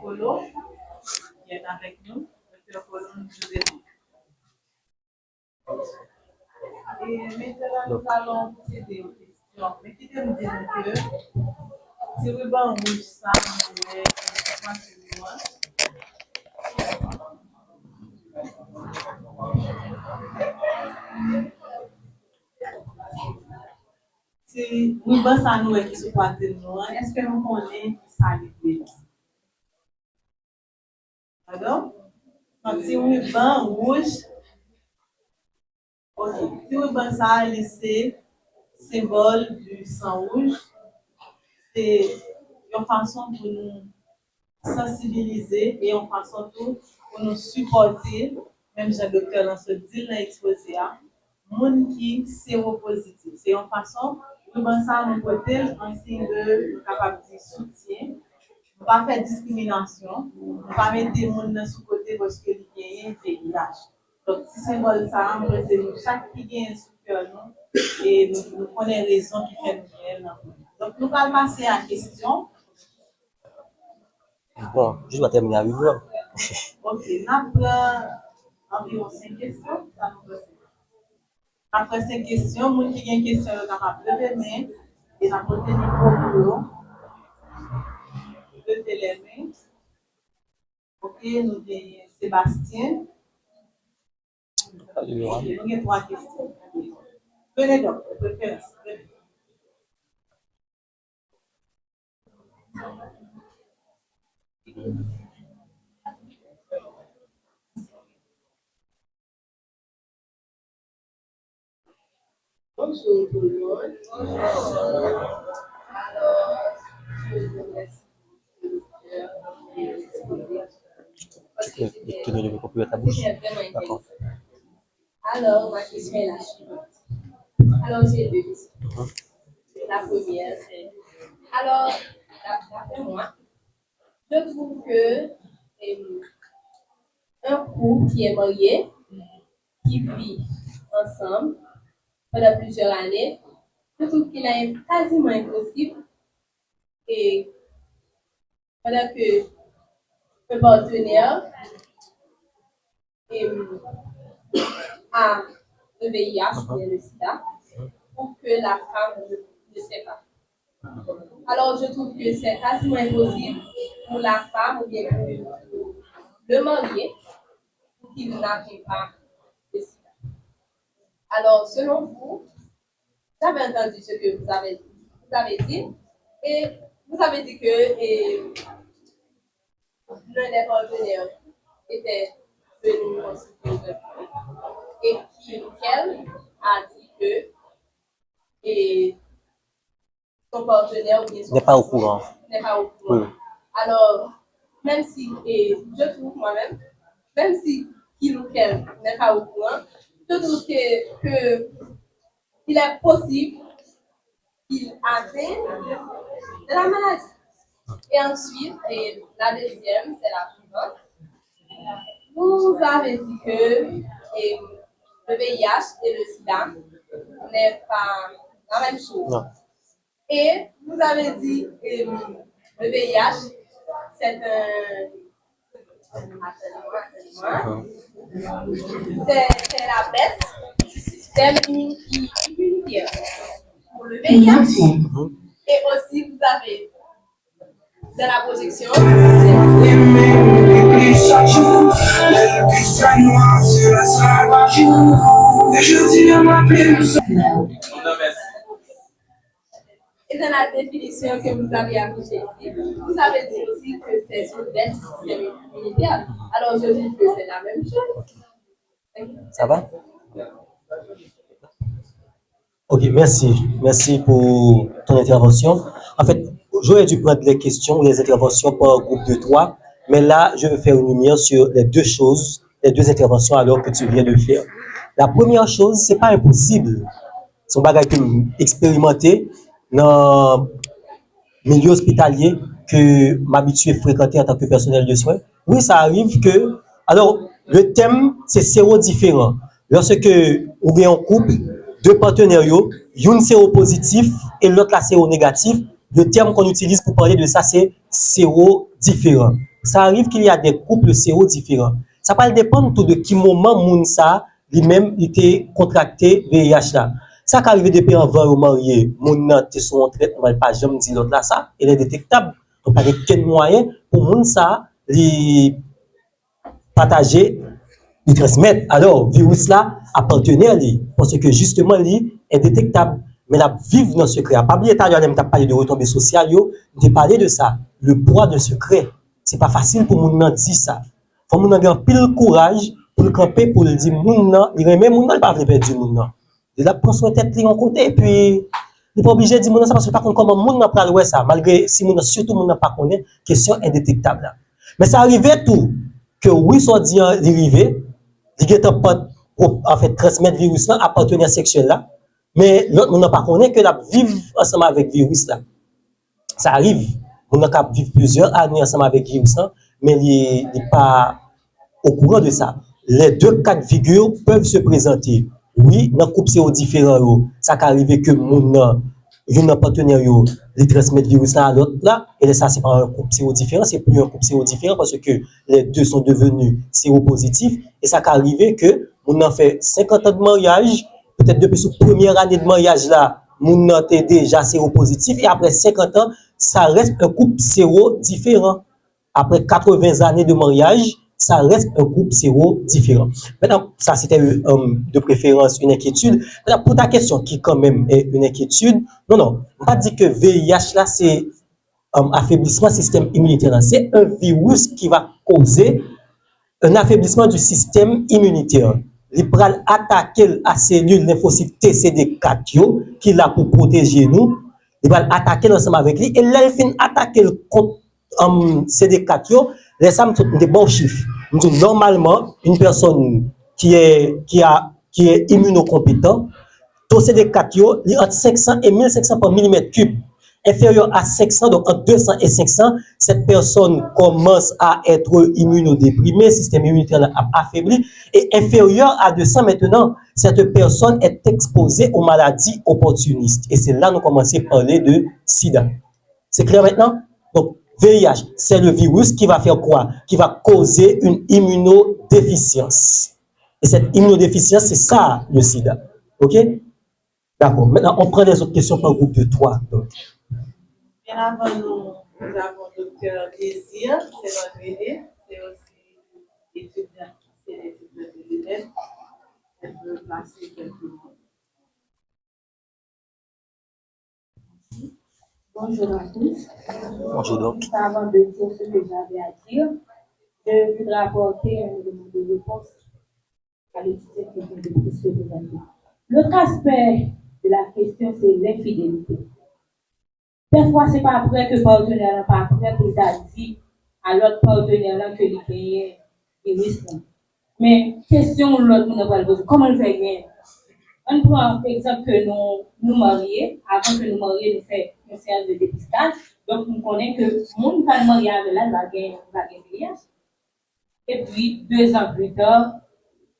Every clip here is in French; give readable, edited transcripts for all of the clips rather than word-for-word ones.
Polo qui est avec nous. Dr. Polo, nous vous écoutons. Et maintenant, nous allons procéder aux questions. Mais qui te nous dire que si ruban rouge, ça, nous si ruban ça nous est qui se passe de nous, est-ce que nous connaissons ça les alors, donc si ruban rouge, ok, si ruban ça c'est symbole du sang rouge, c'est une façon pour nous sensibiliser et une façon pour nous supporter, même si le docteur dans ce dit dans l'exposé, monde qui séropositif. C'est une façon pour ça nous porter un signe de capacité soutien. Ne pas faire discrimination, ne pas mettre des gens sous côté parce que ils gagnent des villages. Donc, si c'est symbole ça, c'est chaque qui gagne sous cœur nous et nous connaissons les raisons qui font bien. Donc, nous allons passer à la question. Bon, je dois terminer à 8 heures. Ok, nous avons environ 5 questions. Après 5 questions, les gens qui ont une question, ils ont lever les mains et nous avons tenu pour eux. Lever les mains. Ok, nous avons Sébastien. Ok, nous avons 3 questions. Venez donc, préférence. Bonjour tout le monde. Alors, je vous remercie parce que Tu ne devais pas plus à ta bouche. D'accord. Alors, ma question est la suivante. Alors, j'ai deux questions. La première, c'est... Alors, d'après moi, je trouve que un couple qui est marié, qui vit ensemble pendant plusieurs années, je trouve qu'il est quasiment impossible et pendant que le partenaire a le VIH, bien le sida, pour que la femme ne sait pas. Alors, je trouve que c'est quasiment impossible pour la femme ou bien pour le marié pour qu'il n'ait pas le sida. Alors, selon vous, j'avais entendu ce que vous avez dit, et vous avez dit que l'un des partenaires était venu consulter et qu'elle a dit que son partenaire ou bien son n'est pas au courant. N'est pas au courant. Oui. Alors, même si, je trouve moi-même, même si qu'il ou qu'elle n'est pas au courant, je trouve que il est possible qu'il atteigne de la maladie. Et ensuite, la deuxième, c'est la suivante. Vous avez dit que le VIH et le sida n'est pas la même chose. Non. Et vous avez dit le VIH, c'est c'est la baisse du système immunitaire pour le VIH. Et aussi, vous avez de la projection. Et dans la définition que vous avez affichée ici, vous avez dit aussi que c'est sur le système immunitaire. Alors, je dis que c'est la même chose. Ça va? Ok, merci. Merci pour ton intervention. En fait, j'aurais dû prendre les questions ou les interventions par groupe de 3, mais là, je vais faire une lumière sur les deux choses, les deux interventions alors que tu viens de faire. La première chose, c'est pas impossible. C'est un bagage que expérimenté dans le milieu hospitalier que m'habitue à fréquenter en tant que personnel de soins. Oui, ça arrive que... Alors, le thème, c'est séro-différent. Lorsque on est en couple, deux partenaires, une séropositif et l'autre la séro-négatif, le terme qu'on utilise pour parler de ça, c'est séro-différent. ça arrive qu'il y a des couples séro différents. Ça va dépendre tout de qui moment moun ça lui-même il était contracté VIH là. Ça qui arrive depuis avant de marier, moun nan te son en traitement, pas jamais dit l'autre là ça, il est détectable. Donc pas de quel moyen pour moun ça li partager, li transmettre. Alors virus là appartenait à lui parce que justement lui est détectable. Mais la vivre dans le secret. Pas oublier tout à l'heure, on parlé de retombées sociales, on parlé de ça. Le poids de secret. C'est pas facile pour moun nan dire ça. Faut moun nan gen pile courage pour le camper pour le dire moun nan, il remet moun nan pas veut perdre moun nan. Il a prend son tête li en côté et puis il pas obligé de dire moun nan ça parce que pas comment moun nan pral ouais ça malgré si moun nan surtout moun nan pas connaît question indétectable là. Mais ça arrivait tout que oui soit dit arrivé, il est en fait transmettre virus là à partenaire sexuel là. Mais l'autre monde n'a pas connaît que la vivre ensemble avec virus là. Ça arrive, on a vivre plusieurs années ensemble avec virus là, mais il n'est pas au courant de ça. Les deux cas de figure peuvent se présenter. Oui, dans le couple c'est différent. Ça peut arriver que mon un partenaire il transmet le virus là à l'autre là, et ça c'est pas un couple différent, c'est plus un couple différent parce que les deux sont devenus séropositifs et ça peut arriver que on a fait 50 ans de mariage. Peut-être depuis sa première année de mariage là, moun était déjà séropositif et après 50 ans, ça reste un couple séro différent. Après 80 années de mariage, ça reste un couple séro différent. Maintenant, ça c'était de préférence une inquiétude. Maintenant, pour ta question qui quand même est une inquiétude, non, on pas dit que VIH là c'est affaiblissement du système immunitaire. C'est un virus qui va causer un affaiblissement du système immunitaire. Il va attaquer la cellule lymphocyte TCD4 qui est là pour protéger nous. Il va attaquer ensemble avec lui. Et là, il finit attaquer le CD4, les ça des bons chiffres. Normalement, une personne qui est immunocompétent, taux CD4 il est entre 500 et 1500 par millimètre cube. Inférieur à 500, donc entre 200 et 500, cette personne commence à être immunodéprimée, système immunitaire affaibli, et inférieur à 200 maintenant, cette personne est exposée aux maladies opportunistes. Et c'est là que nous commençons à parler de sida. C'est clair maintenant? Donc, VIH, c'est le virus qui va faire quoi? Qui va causer une immunodéficience. Et cette immunodéficience, c'est ça le sida. OK? D'accord. Maintenant, on prend les autres questions par groupe de 3. Donc. Bien avant nous avons docteur Désir, c'est notre aîné, c'est aussi étudiant, c'est l'étudiant de l'élève. Elle peut placer quelques mots. Bonjour à tous. Bonjour donc. Avant de dire ce que j'avais à dire, je voudrais apporter un élément de réponse à l'étudiant qui vient de précédemment. L'autre aspect de la question, c'est l'infidélité. Des fois, ce n'est pas après que le partenaire n'a pas après pour dire à l'autre partenaire que il paye des risques. Mais question l'autre monde va poser, comment le faire bien? On prend l'exemple que nous mariés, avant que nous mariés, nous faisons une séance de dépistage. Donc, nous connaissons que le monde va marier avec là, va gagner VIH. Et puis, 2 ans plus tard,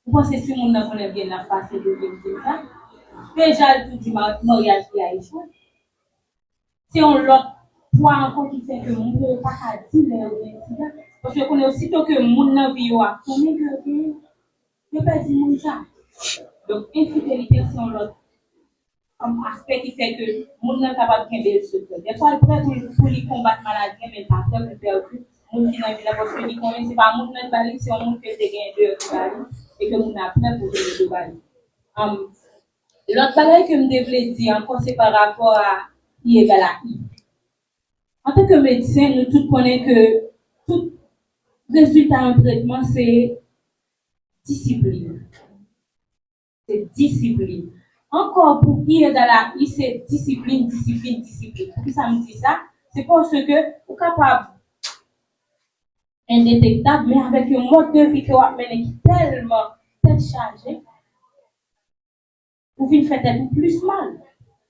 vous pensez que si le monde n'a pas bien la face de ça? Déjà, tout dit mariage qui a échoué. Si on l'autre point encore qui fait que le monde ne peut pas dire parce que qu'on est aussitôt que le monde n'a vu à connaît que ne pas dire ça. Donc infidélité c'est un autre aspect qui fait que le monde n'a pas de bien secret. Des fois il prêt pour lui combattre maladie mais pas peur de perdre. Monde qui n'a vu la parce que il connaît c'est pas monde n'a pas c'est un monde qui te gagne de bali et que monde a peur pour de bali. L'autre bagage que me devais dire encore c'est par rapport à I égale à I. En tant que médecin, nous tous connaissons que tout résultat en traitement, c'est discipline. C'est discipline. Encore pour I égale à I, c'est discipline. Pourquoi ça me dit ça? C'est parce que vous êtes capable indétectable, mais avec un mode de vie que vous avez tellement chargé, vous venez faire plus mal.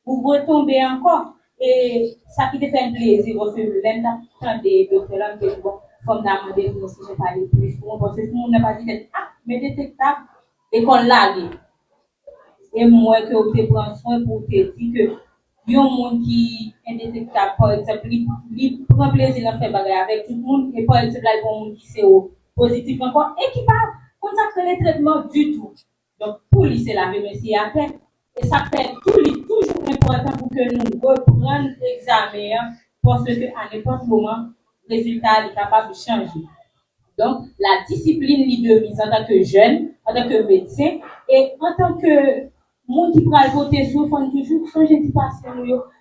Vous retombez encore. Et ça qui te fait un plaisir, parce que l'un des docteurs qui est bon, comme dans mon développement, si je parle plus pour moi, parce que tout le monde n'a pas dit, mais détectable, et qu'on l'a dit. Et moi, que vous te prends soin pour te dire que yon monde qui est indétectable, par exemple, il prend plaisir à faire bagarre avec tout le monde, et par exemple, là, il y a un monde qui c'est positif encore, et qui pas consacrer les traitements du tout. Donc, pour lui, c'est la même si à faire. Et ça fait toujours important pour que nous reprenions l'examen, parce qu'à n'importe moment, le résultat est capable de changer. Donc, la discipline de mise en tant que jeune, en tant que médecin, et en tant que monde qui pourra voter sur, il faut toujours changer de patient.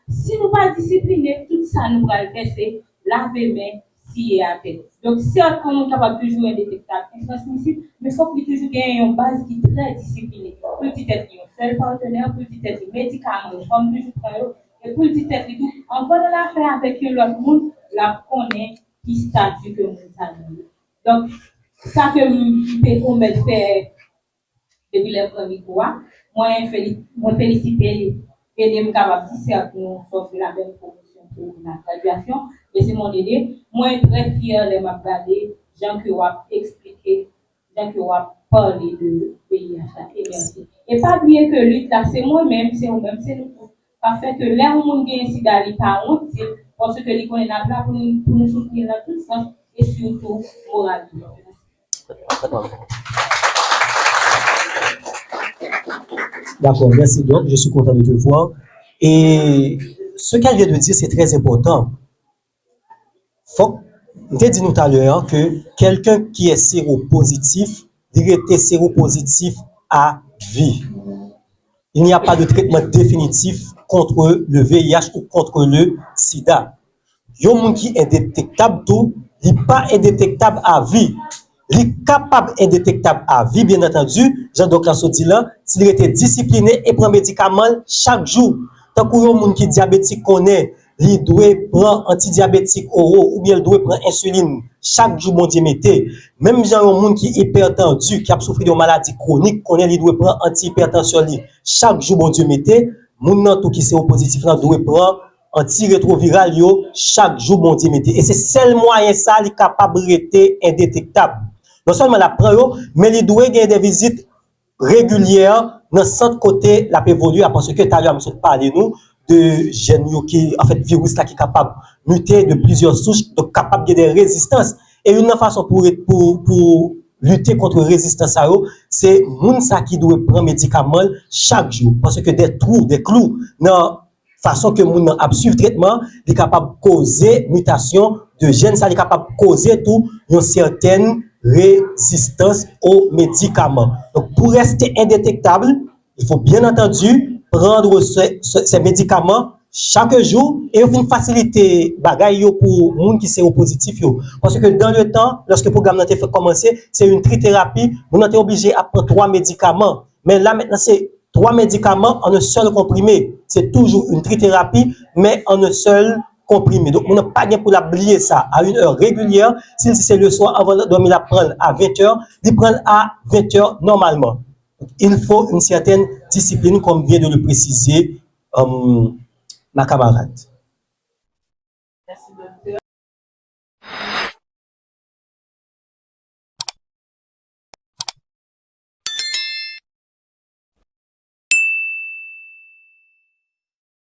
Si nous ne sommes pas disciplinés, tout ça nous va le faire, c'est laver main, si et à tête. Donc, si on est capable de toujours indétectable, intransmissible, mais il faut que toujours gagner une base qui est très disciplinée. Peut-être un seul partenaire, peut-être un médicament, il faut toujours prendre, et peut-être tout, on va la faire avec l'autre monde, la connaît qui statut que nous avons. Donc, ça que je peux faire depuis le premier fois, moi, féliciter et me capable de dire que nous sommes de la même promotion pour la graduation, et c'est mon idée. Moi, très fier de m'aborder, gens qui ont expliqué, gens qui ont parlé de VIH. Et merci. Et pas oublier que lutte là, c'est moi-même, c'est vous-même, c'est nous tous. Ça fait que là où on gagne ici d'aller par honte, parce que les connaît là pour nous soutenir dans tout sens, et surtout moralement. D'accord, merci donc, je suis content de te voir. Et ce qu'elle vient de dire, c'est très important. Faut, je t'ai dit tout à l'heure que quelqu'un qui est séropositif, il était séropositif à vie. Il n'y a pas de traitement définitif contre le VIH ou contre le sida. Il y a un monde qui est indétectable tout, il n'est pas indétectable à vie. Il est capable indétectable à vie, bien entendu. Jean-Doclas dit là, s'il était discipliné et prend médicaments chaque jour. Tant qu'il y a un monde qui est diabétique connaît, il doit prendre antidiabétique oraux ou bien il doit prendre insuline chaque jour, mon Dieu, mettez. Même genre un monde qui est hypertendu, qui a souffert de maladies chroniques, connaît, il doit prendre antihypertension chaque jour, mon Dieu, mettez. Moun tout qui c'est positif, doit prendre antirétroviral chaque jour, mon Dieu, mettez. Et c'est seul moyen ça, il est capable de rester indétectable. Non seulement la prend, mais il doit gagner des visites régulières dans ce côté la évoluer parce que tout à l'heure, je parlé nous de gènes qui, en fait, virus là qui est capable de muter de plusieurs souches, donc capable de des résistances. Et une façon pour lutter contre la résistance à eux, c'est moun ça qui doit prendre médicaments chaque jour parce que des trous, des clous, dans façon que moun a suivre traitement, il est capable de causer mutation de gènes, ça est capable de causer tout une certaine résistance aux médicaments. Donc, pour rester indétectable, il faut bien entendu prendre ces médicaments chaque jour et une facilité bagaille pour les gens qui sont positifs. Parce que dans le temps, lorsque le programme a commencé, c'est une trithérapie, on a été obligé à prendre 3 médicaments. Mais là, maintenant, c'est 3 médicaments en un seul comprimé. C'est toujours une trithérapie, mais en un seul comprimé. Donc, on n'a pas bien pour l'oublier ça à une heure régulière. Si c'est le soir, avant de dormir, la prendre à 20h, il prend à 20h normalement. Il faut une certaine discipline, comme vient de le préciser ma camarade. Merci, docteur.